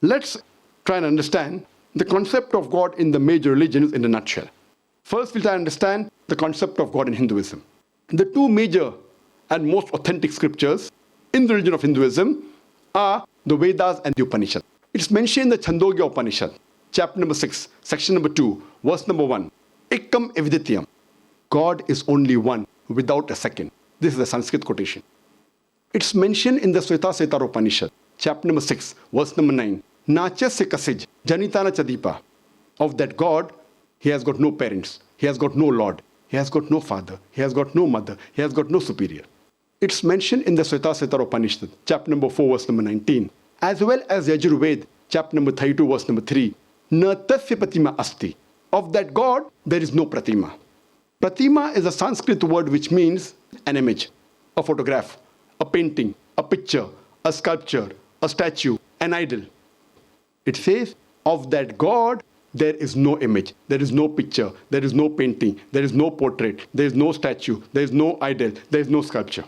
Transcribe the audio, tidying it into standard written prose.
Let's try and understand the concept of God in the major religions in a nutshell. First, we'll try and understand the concept of God in Hinduism. The two major and most authentic scriptures in the religion of Hinduism are the Vedas and the Upanishads. It's mentioned in the Chandogya Upanishad, chapter number 6, section number 2, verse number 1. Ekam evidityam. God is only one, without a second. This is a Sanskrit quotation. It's mentioned in the Svetasvatara Upanishad, chapter number 6, verse number 9. Nachasya kasij janitana chadipa. Of that God, he has got no parents, he has got no Lord, he has got no father, he has got no mother, he has got no superior. It's mentioned in the Svetasvatara Upanishad, chapter number 4, verse number 19, as well as Yajurved, chapter number 32, verse number 3. Na tasya pratima asti. Of that God, there is no pratima. Pratima is a Sanskrit word which means an image, a photograph, a painting, a picture, a sculpture, a statue, an idol. It says, of that God, there is no image, there is no picture, there is no painting, there is no portrait, there is no statue, there is no idol, there is no sculpture.